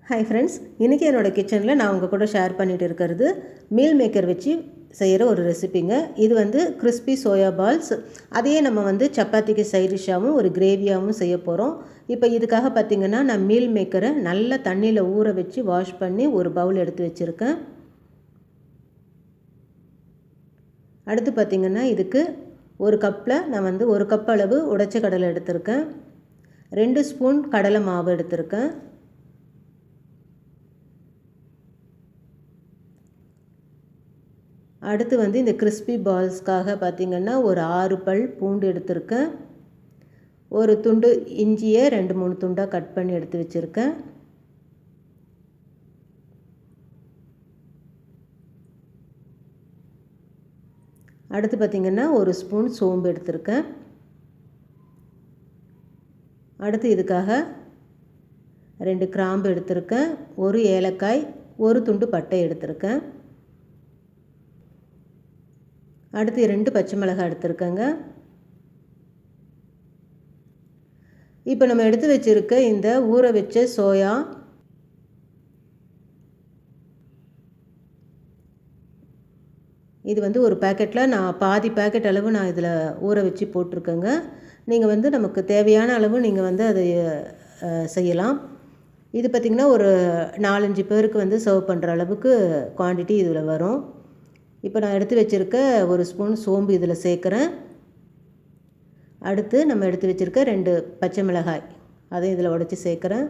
Hi friends, இன்றைக்கி என்னோடய கிச்சனில் நான் உங்கள் கூட ஷேர் பண்ணிகிட்டு இருக்கிறது மீல் மேக்கர் வச்சு செய்கிற ஒரு ரெசிபிங்க. இது வந்து கிறிஸ்பி சோயா பால்ஸ். அதையே நம்ம வந்து சப்பாத்திக்கு சைடிஷ்ஷாகவும் ஒரு கிரேவியாகவும் செய்ய போகிறோம். இப்போ இதுக்காக பார்த்திங்கன்னா நான் மீல் மேக்கரை நல்லா தண்ணியில் ஊற வச்சு வாஷ் பண்ணி ஒரு பவுல் எடுத்து வச்சுருக்கேன். அடுத்து பார்த்திங்கன்னா இதுக்கு ஒரு கப்பில் நான் வந்து ஒரு கப் அளவு உடைச்ச கடலை எடுத்திருக்கேன். 2 ஸ்பூன் கடலை மாவு எடுத்திருக்கேன். அடுத்து வந்து இந்த கிறிஸ்பி பால்ஸ்க்காக பார்த்திங்கன்னா ஒரு 6 பல் பூண்டு எடுத்திருக்கேன். ஒரு துண்டு இஞ்சியை 2-3 துண்டாக கட் பண்ணி எடுத்து வச்சுருக்கேன். அடுத்து பார்த்திங்கன்னா ஒரு ஸ்பூன் சோம்பு எடுத்திருக்கேன். அடுத்து இதுக்காக 2 கிராம்பு எடுத்திருக்கேன். ஒரு ஏலக்காய், ஒரு துண்டு பட்டை எடுத்திருக்கேன். அடுத்து 2 பச்சை மிளகாய் எடுத்துருக்கேங்க. இப்போ நம்ம எடுத்து வச்சுருக்க இந்த ஊற வச்ச சோயா, இது வந்து ஒரு பேக்கெட்டில் நான் பாதி பேக்கெட் அளவு நான் இதில் ஊற வச்சு போட்டிருக்கேங்க. நீங்கள் வந்து நமக்கு தேவையான அளவு நீங்கள் வந்து அதை செய்யலாம். இது பார்த்திங்கன்னா ஒரு 4-5 பேருக்கு வந்து சர்வ் பண்ணுற அளவுக்கு குவான்டிட்டி இதில் வரும். இப்போ நான் எடுத்து வச்சுருக்க ஒரு ஸ்பூன் சோம்பு இதில் சேர்க்குறேன். அடுத்து நம்ம எடுத்து வச்சுருக்க 2 பச்சை மிளகாய் அதையும் இதில் உடைச்சி சேர்க்குறேன்.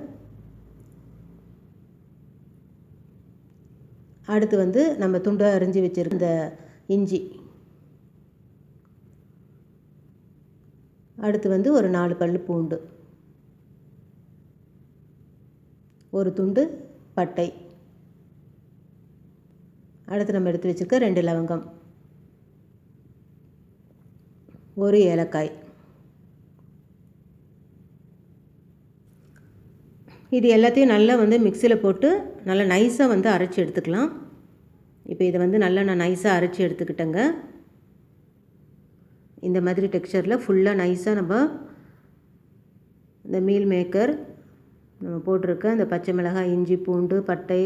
அடுத்து வந்து நம்ம துண்டை அரிஞ்சு வச்சுருக்க இந்த இஞ்சி, அடுத்து வந்து ஒரு 4 பல் பூண்டு, ஒரு துண்டு பட்டை, அடுத்து நம்ம எடுத்து வச்சுருக்க 2 லவங்கம், ஒரு ஏலக்காய். இது எல்லாத்தையும் நல்லா வந்து மிக்சியில் போட்டு நல்லா நைஸாக வந்து அரைச்சி எடுத்துக்கலாம். இப்போ இதை வந்து நல்லா நான் நைஸாக அரைச்சி எடுத்துக்கிட்டேங்க. இந்த மாதிரி டெக்ஸ்சரில் ஃபுல்லாக நைஸாக நம்ம இந்த மீல் மேக்கர் நம்ம போட்டிருக்க இந்த பச்சை மிளகாய், இஞ்சி, பூண்டு, பட்டை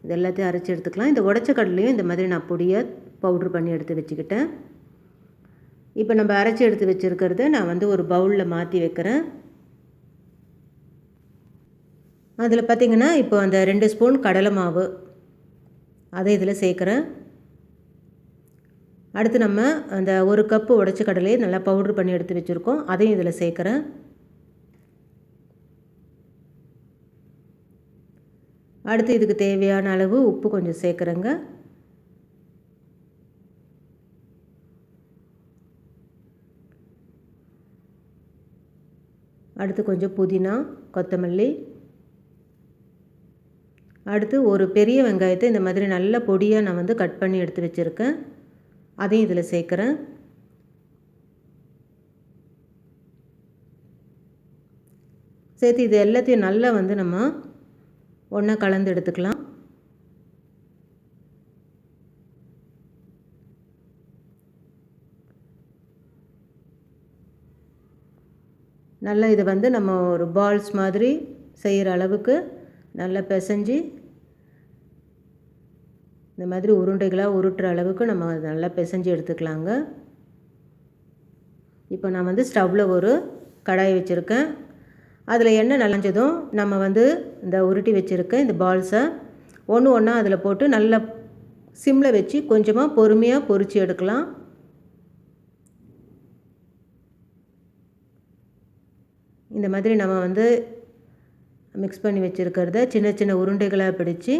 இது எல்லாத்தையும் அரைச்சி எடுத்துக்கலாம். இந்த உடைச்ச கடலையும் இந்த மாதிரி நான் பொடியாக பவுட்ரு பண்ணி எடுத்து வச்சுக்கிட்டேன். இப்போ நம்ம அரைச்சி எடுத்து வச்சுருக்கிறத நான் வந்து ஒரு பவுலில் மாற்றி வைக்கிறேன். அதில் பார்த்திங்கன்னா இப்போ அந்த 2 ஸ்பூன் கடலை மாவு அதை இதில் சேர்க்குறேன். அடுத்து நம்ம அந்த ஒரு கப்பு உடைச்ச கடலையை நல்லா பவுட்ரு பண்ணி எடுத்து வச்சுருக்கோம், அதையும் இதில் சேர்க்குறேன். அடுத்து இதுக்கு தேவையான அளவு உப்பு கொஞ்சம் சேர்க்குறேங்க. அடுத்து கொஞ்சம் புதினா, கொத்தமல்லி, அடுத்து ஒரு பெரிய வெங்காயத்தை இந்த மாதிரி நல்ல பொடியாக நான் வந்து கட் பண்ணி எடுத்து வச்சுருக்கேன், அதையும் இதில் சேர்க்குறேன். சேர்த்து இது எல்லாத்தையும் நல்லா வந்து நம்ம ஒன்றா கலந்து எடுத்துக்கலாம். நல்லா இதை வந்து நம்ம ஒரு பால்ஸ் மாதிரி செய்கிற அளவுக்கு நல்லா பிசைஞ்சு இந்த மாதிரி உருண்டைகளாக உருட்டுற அளவுக்கு நம்ம நல்லா பிசைஞ்சு எடுத்துக்கலாங்க. இப்போ நான் வந்து ஸ்டவ்வில் ஒரு கடாய் வச்சுருக்கேன். அதில் எண்ணெய் நனைஞ்சதும் நம்ம வந்து இந்த உருட்டி வச்சுருக்க இந்த பால்ஸை ஒன்று ஒன்றா அதில் போட்டு நல்லா சிம்மில் வச்சு கொஞ்சமாக பொறுமையாக பொரித்து எடுக்கலாம். இந்த மாதிரி நம்ம வந்து மிக்ஸ் பண்ணி வச்சுருக்கிறத சின்ன சின்ன உருண்டைகளாக பிடிச்சி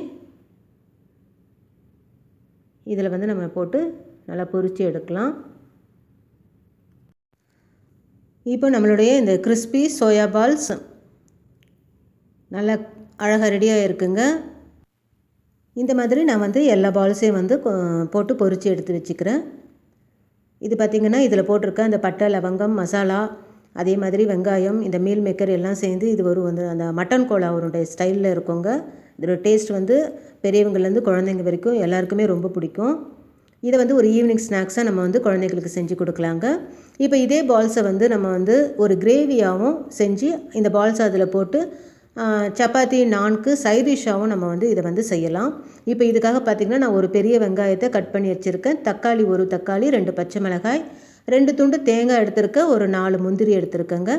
இதில் வந்து நம்ம போட்டு நல்லா பொரித்து எடுக்கலாம். இப்போ நம்மளுடைய இந்த கிறிஸ்பி சோயா பால்ஸ் நல்லா அழகாக ரெடியாக இருக்குங்க. இந்த மாதிரி நான் வந்து எல்லா பால்ஸையும் வந்து போட்டு பொரித்து எடுத்து வச்சுக்கிறேன். இது பார்த்திங்கன்னா இதில் போட்டிருக்க அந்த பட்டை, லவங்கம், மசாலா, அதே மாதிரி வெங்காயம், இந்த மீல் மேக்கர் எல்லாம் சேர்ந்து இது ஒரு வந்து அந்த மட்டன் கோலா அவருடைய ஸ்டைலில் இருக்குங்க. இதோட டேஸ்ட் வந்து பெரியவங்கள்லேருந்து குழந்தைங்க வரைக்கும் எல்லாருக்குமே ரொம்ப பிடிக்கும். இதை வந்து ஒரு ஈவினிங் ஸ்நாக்ஸாக நம்ம வந்து குழந்தைங்களுக்கு செஞ்சு கொடுக்கலாங்க. இப்போ இதே பால்ஸை வந்து நம்ம வந்து ஒரு கிரேவியாகவும் செஞ்சு இந்த பால்ஸை அதில் போட்டு சப்பாத்தி நான்க்கு சைட் டிஷ்ஷாகவும் நம்ம வந்து இதை வந்து செய்யலாம். இப்போ இதுக்காக பார்த்திங்கன்னா நான் ஒரு பெரிய வெங்காயத்தை கட் பண்ணி வச்சுருக்கேன். தக்காளி, ஒரு தக்காளி, 2 பச்சை மிளகாய், 2 துண்டு தேங்காய் எடுத்திருக்கேன், ஒரு 4 முந்திரி எடுத்திருக்கேங்க.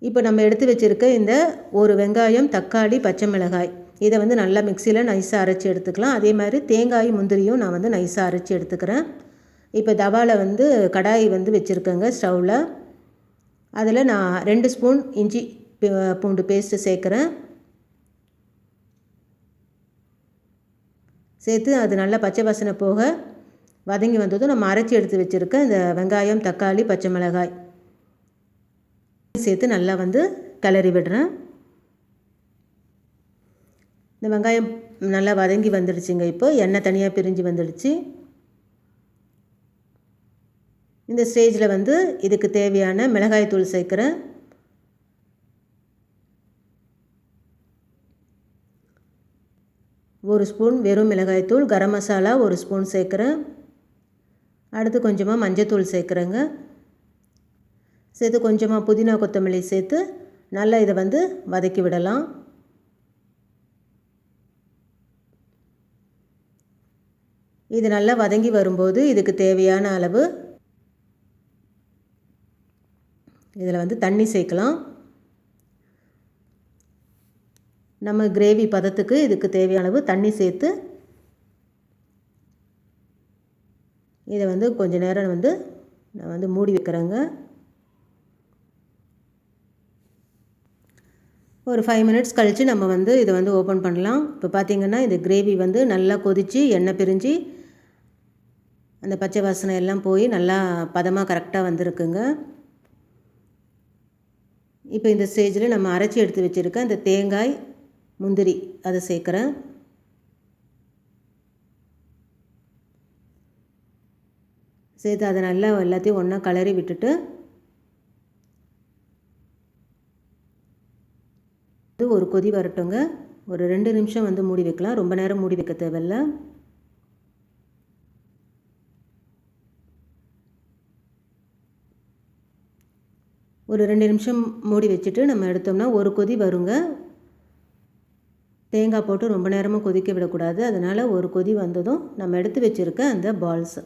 இப்போ நம்ம எடுத்து வச்சுருக்க இந்த ஒரு வெங்காயம், தக்காளி, பச்சை மிளகாய் இதை வந்து நல்லா மிக்சியில் நைஸாக அரைச்சி எடுத்துக்கலாம். அதே மாதிரி தேங்காயும் முந்திரியும் நான் வந்து நைஸாக அரைச்சி எடுத்துக்கிறேன். இப்போ தவாவில் வந்து கடாய் வந்து வச்சுருக்கேங்க ஸ்டவ்வில். அதில் நான் 2 ஸ்பூன் இஞ்சி பூண்டு பேஸ்ட்டு சேர்க்குறேன். சேர்த்து அது நல்லா பச்சை வாசனை போக வதங்கி வந்ததும் நம்ம அரைச்சி எடுத்து வச்சுருக்க இந்த வெங்காயம், தக்காளி, பச்சை மிளகாய் சேர்த்து நல்லா வந்து கிளறி விடுறேன். இந்த வெங்காயம் நல்லா வதங்கி வந்துடுச்சுங்க. இப்போ எண்ணெய் தனியாக பிரிஞ்சு வந்துடுச்சு. இந்த ஸ்டேஜில் வந்து இதுக்கு தேவையான மிளகாய் தூள் சேர்க்குறேன். ஒரு ஸ்பூன் வெறும் மிளகாய்த்தூள், கரம் மசாலா 1 ஸ்பூன் சேர்க்குறேன். அடுத்து கொஞ்சமாக மஞ்சத்தூள் சேர்க்குறேங்க. சேர்த்து கொஞ்சமாக புதினா கொத்தமல்லி சேர்த்து நல்லா இதை வந்து வதக்கி விடலாம். இது நல்லா வதங்கி வரும்போது இதுக்கு தேவையான அளவு இதில் வந்து தண்ணி சேர்க்கலாம். நம்ம கிரேவி பதத்துக்கு இதுக்கு தேவையான அளவு தண்ணி சேர்த்து இதை வந்து கொஞ்ச நேரம் வந்து நான் வந்து மூடி வைக்கிறேங்க. ஒரு 5 மினிட்ஸ் கழித்து நம்ம வந்து இதை வந்து ஓப்பன் பண்ணலாம். இப்போ பார்த்திங்கன்னா இந்த கிரேவி வந்து நல்லா கொதித்து எண்ணெய் பிரிஞ்சு அந்த பச்சை வாசனை எல்லாம் போய் நல்லா பதமாக கரெக்டாக வந்திருக்குங்க. இப்போ இந்த ஸ்டேஜில் நம்ம அரைச்சி எடுத்து வச்சுருக்க அந்த தேங்காய், முந்திரி அதை சேர்க்குறேன். சேர்த்து அதை நல்லா எல்லாத்தையும் ஒன்றா கிளறி விட்டுட்டு ஒரு கொதி வரட்டுங்க. ஒரு 2 நிமிஷம் வந்து மூடி வைக்கலாம். ரொம்ப நேரம் மூடி வைக்க தேவையில்ல. ஒரு 2 நிமிஷம் மூடி வச்சுட்டு நம்ம எடுத்தோம்னா ஒரு கொதி வருங்க. தேங்காய் போட்டு ரொம்ப நேரமாக கொதிக்க விடக்கூடாது. அதனால் ஒரு கொதி வந்ததும் நம்ம எடுத்து வச்சுருக்க அந்த பால்ஸ்,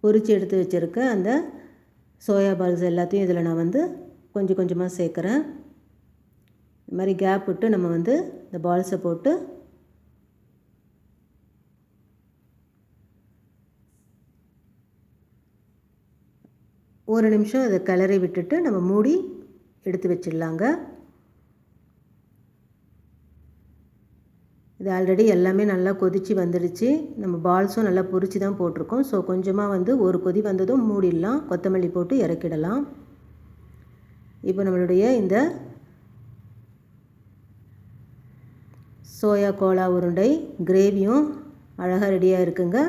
பொரித்து எடுத்து வச்சுருக்க அந்த சோயா பால்ஸ் எல்லாத்தையும் இதில் நான் வந்து கொஞ்சம் கொஞ்சமாக சேர்க்குறேன். இந்த மாதிரி கேப் விட்டு நம்ம வந்து இந்த பால்ஸை போட்டு ஒரு நிமிஷம் அதை கிளறி விட்டுட்டு நம்ம மூடி எடுத்து வச்சிடலாங்க. இது ஆல்ரெடி எல்லாமே நல்லா கொதித்து வந்துடுச்சு. நம்ம பால்ஸும் நல்லா பொரித்து தான் போட்டிருக்கோம். ஸோ கொஞ்சமாக வந்து ஒரு கொதி வந்ததும் மூடிடலாம். கொத்தமல்லி போட்டு இறக்கிடலாம். இப்போ நம்மளுடைய இந்த சோயா கோலா உருண்டை கிரேவியும் அழகாக ரெடியாக இருக்குங்க.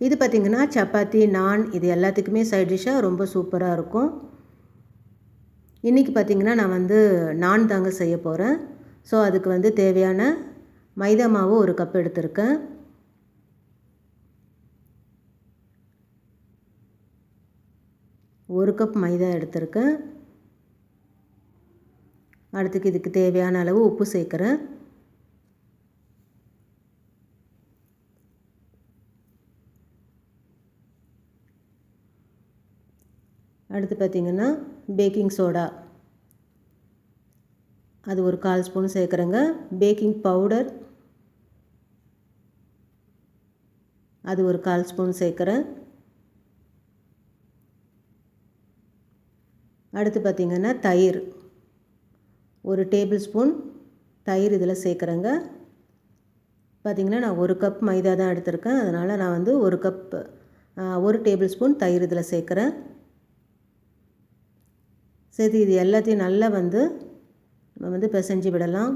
இது பார்த்திங்கன்னா சப்பாத்தி, நான் இது எல்லாத்துக்குமே சைட் டிஷ்ஷாக ரொம்ப சூப்பராக இருக்கும். இன்றைக்கி பார்த்திங்கன்னா நான் வந்து நான் தாங்க செய்ய போகிறேன். ஸோ அதுக்கு வந்து தேவையான மைதா மாவு 1 கப் எடுத்திருக்கேன். ஒரு கப் மைதா எடுத்திருக்கேன். அடுத்துக்கு இதுக்கு தேவையான அளவு உப்பு சேர்க்குறேன். அடுத்து பார்த்திங்கன்னா பேக்கிங் சோடா அது ஒரு 1/4 ஸ்பூன் சேர்க்குறேங்க. பேக்கிங் பவுடர் அது ஒரு 1/4 ஸ்பூன் சேர்க்குறேன். அடுத்து பார்த்திங்கன்னா தயிர், 1 டேபிள் ஸ்பூன் தயிர் இதில் சேர்க்குறேங்க. பார்த்திங்கன்னா நான் 1 கப் மைதா தான் எடுத்திருக்கேன். அதனால் நான் வந்து 1 டேபிள் ஸ்பூன் தயிர் இதில் சேர்க்குறேன். சேர்த்து இது எல்லாத்தையும் நல்லா வந்து நம்ம வந்து பிசைஞ்சு விடலாம்.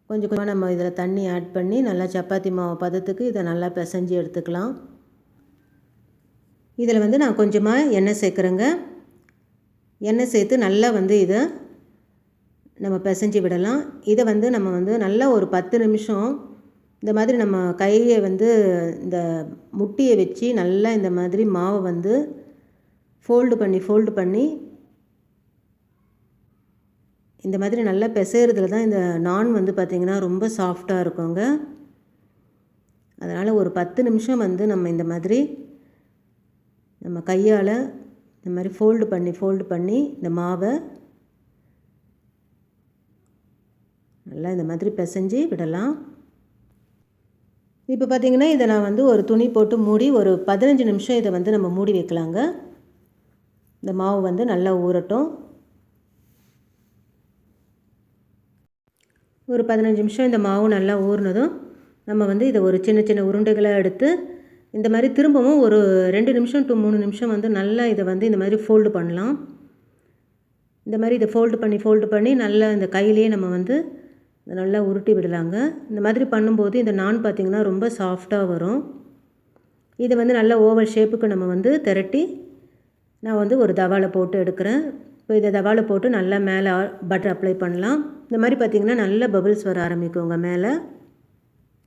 கொஞ்சம் கொஞ்சமாக நம்ம இதில் தண்ணி ஆட் பண்ணி நல்லா சப்பாத்தி மாவு பதத்துக்கு இதை நல்லா பிசைஞ்சு எடுத்துக்கலாம். இதில் வந்து நான் கொஞ்சமாக எண்ணெய் சேர்க்குறேங்க. எண்ணெய் சேர்த்து நல்லா வந்து இதை நம்ம பிசைஞ்சு விடலாம். இதை வந்து நம்ம வந்து நல்லா ஒரு 10 நிமிஷம் இந்த மாதிரி நம்ம கையை வந்து இந்த முட்டியை வச்சு நல்லா இந்த மாதிரி மாவை வந்து ஃபோல்டு பண்ணி இந்த மாதிரி நல்லா பிசைறதுல தான் இந்த நான் வந்து பார்த்திங்கன்னா ரொம்ப சாஃப்டாக இருக்குங்க. அதனால் ஒரு 10 நிமிஷம் வந்து நம்ம இந்த மாதிரி நம்ம கையால் இந்த மாதிரி ஃபோல்டு பண்ணி இந்த மாவை நல்லா இந்த மாதிரி பிசைஞ்சு விடலாம். இப்போ பார்த்திங்கன்னா இதை நான் வந்து ஒரு துணி போட்டு மூடி ஒரு 15 நிமிஷம் இதை வந்து நம்ம மூடி வைக்கலாங்க. இந்த மாவு வந்து நல்லா ஊறட்டும். ஒரு 15 நிமிஷம் இந்த மாவு நல்லா ஊறினதும் நம்ம வந்து இதை ஒரு சின்ன சின்ன உருண்டைகளாக எடுத்து இந்த மாதிரி திரும்பவும் ஒரு 2 நிமிஷம் டு 3 நிமிஷம் வந்து நல்லா இதை வந்து இந்த மாதிரி ஃபோல்டு பண்ணலாம். இந்த மாதிரி இதை ஃபோல்டு பண்ணி நல்லா இந்த கையிலேயே நம்ம வந்து நல்லா உருட்டி விடலாங்க. இந்த மாதிரி பண்ணும்போது இந்த நான் பார்த்திங்கன்னா ரொம்ப சாஃப்டாக வரும். இதை வந்து நல்லா ஓவல் ஷேப்புக்கு நம்ம வந்து திரட்டி நான் வந்து ஒரு தவாவில் போட்டு எடுக்கிறேன். இப்போ இதை தவாவில் போட்டு நல்லா மேலே பட்டர் அப்ளை பண்ணலாம். இந்த மாதிரி பார்த்திங்கன்னா நல்ல பபிள்ஸ் வர ஆரம்பிக்குங்க மேலே.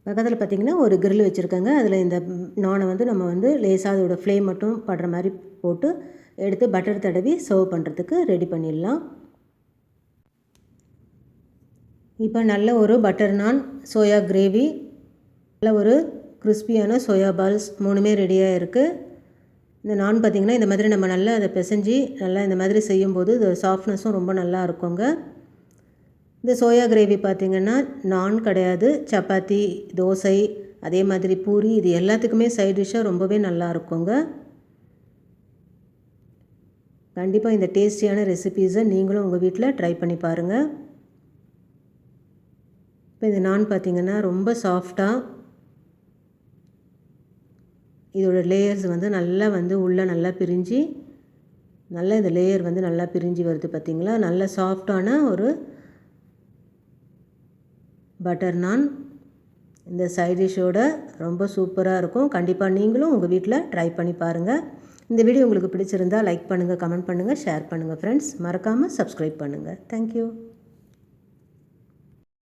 பக்கத்தில் பார்த்திங்கன்னா ஒரு கிரில் வச்சுருக்கேங்க. அதில் இந்த நானை வந்து நம்ம வந்து லேசாக அதோடய ஃப்ளேம் மட்டும் படுற மாதிரி போட்டு எடுத்து பட்டர் தடவி சர்வ் பண்ணுறதுக்கு ரெடி பண்ணிடலாம். இப்போ நல்ல ஒரு பட்டர் நான், சோயா கிரேவி, நல்ல ஒரு கிறிஸ்பியான சோயா பால்ஸ் 3மே ரெடியாக இருக்குது. இந்த நான் பார்த்திங்கன்னா இந்த மாதிரி நம்ம நல்லா அதை பிசைஞ்சு நல்லா இந்த மாதிரி செய்யும்போது இது சாஃப்ட்னஸும் ரொம்ப நல்லா இருக்குங்க. இந்த சோயா கிரேவி பார்த்திங்கன்னா நான் கிடையாது, சப்பாத்தி, தோசை, அதே மாதிரி பூரி, இது எல்லாத்துக்குமே சைட் டிஷ்ஷாக ரொம்பவே நல்லா இருக்குங்க. கண்டிப்பாக இந்த டேஸ்டியான ரெசிபீஸை நீங்களும் உங்கள் வீட்டில் ட்ரை பண்ணி பாருங்கள். இப்போ இந்த நான் பார்த்திங்கன்னா ரொம்ப சாஃப்டாக இதோட லேயர்ஸ் வந்து நல்லா வந்து உள்ளே நல்லா பிரிஞ்சு நல்லா இந்த லேயர் வந்து நல்லா பிரிஞ்சு வருது பார்த்திங்களா. நல்ல சாஃப்டான ஒரு பட்டர் நான் இந்த சைட் டிஷ்ஷோட ரொம்ப சூப்பராக இருக்கும். கண்டிப்பாக நீங்களும் உங்கள் வீட்டில் ட்ரை பண்ணி பாருங்கள். இந்த வீடியோ உங்களுக்கு பிடிச்சிருந்தால் லைக் பண்ணுங்கள், கமெண்ட் பண்ணுங்கள், ஷேர் பண்ணுங்கள் ஃப்ரெண்ட்ஸ். மறக்காமல் சப்ஸ்கிரைப் பண்ணுங்கள். தேங்க்யூ.